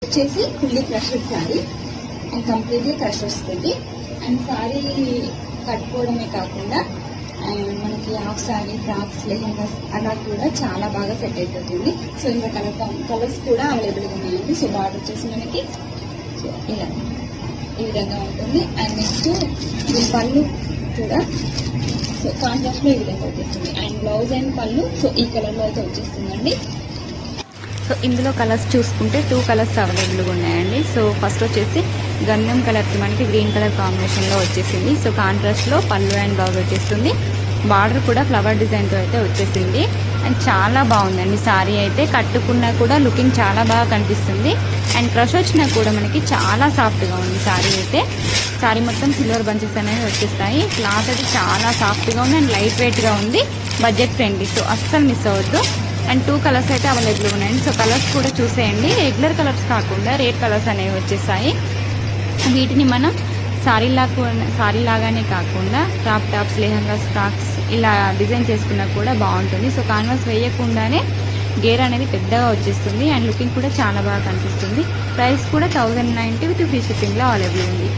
వచ్చేసి fully crushed sari and completely crush వస్తుంది. And sari కట్టుకోవడమే కాకుండా అండ్ మనకి హాఫ్ శారీ, ఫ్రాక్స్, లెహెంగాస్ అలా కూడా చాలా బాగా సెట్ అయిపోతుంది. సో ఇంకా కలర్స్ కూడా అవైలబుల్గా ఉన్నాయండి. సో బార్డర్ వచ్చేసి మనకి సో ఇలా ఈ విధంగా ఉంటుంది. అండ్ నెక్స్ట్ దీని పళ్ళు కూడా సో కాంట్రాస్ట్లో ఈ విధంగా వచ్చేస్తుంది. అండ్ బ్లౌజ్ అండ్ పళ్ళు సో ఈ కలర్లో అయితే వచ్చేస్తుందండి. సో ఇందులో కలర్స్ చూసుకుంటే 2 కలర్స్ అవైలబుల్గా ఉన్నాయండి. సో ఫస్ట్ వచ్చేసి గంధం కలర్కి మనకి గ్రీన్ కలర్ కాంబినేషన్లో వచ్చేసింది. సో కాంట్రాస్ట్లో పళ్ళు అండ్ బ్లౌజ్ వచ్చేస్తుంది. బార్డర్ కూడా ఫ్లవర్ డిజైన్తో అయితే వచ్చేసింది. అండ్ చాలా బాగుందండి శారీ అయితే. కట్టుకున్నా కూడా లుకింగ్ చాలా బాగా కనిపిస్తుంది. అండ్ క్రష్ వచ్చినా కూడా మనకి చాలా సాఫ్ట్గా ఉంది శారీ అయితే. శారీ మొత్తం సిల్వర్ బంచెస్ అనేవి వచ్చేస్తాయి. క్లాత్ అయితే చాలా సాఫ్ట్గా ఉంది అండ్ లైట్ వెయిట్గా ఉంది. బడ్జెట్ ఫ్రెండ్లీ, సో అస్సలు మిస్ అవ్వద్దు. అండ్ 2 కలర్స్ అయితే అవైలబుల్ ఉన్నాయండి. సో కలర్స్ కూడా చూసేయండి. రెగ్యులర్ కలర్స్ కాకుండా రేట్ కలర్స్ అనేవి వచ్చేసాయి. వీటిని మనం సారీ లాగానే కాకుండా క్రాప్ టాప్స్, లెహంగాస్, ఫ్రాక్స్ ఇలా డిజైన్ చేసుకున్నా కూడా బాగుంటుంది. సో కాన్వాస్ వేయకుండానే గేర్ అనేది పెద్దగా వచ్చేస్తుంది. అండ్ లుకింగ్ కూడా చాలా బాగా కనిపిస్తుంది. ప్రైస్ కూడా 1090 విత్ ఫ్రీ షిప్పింగ్లో అవైలబుల్ ఉంది.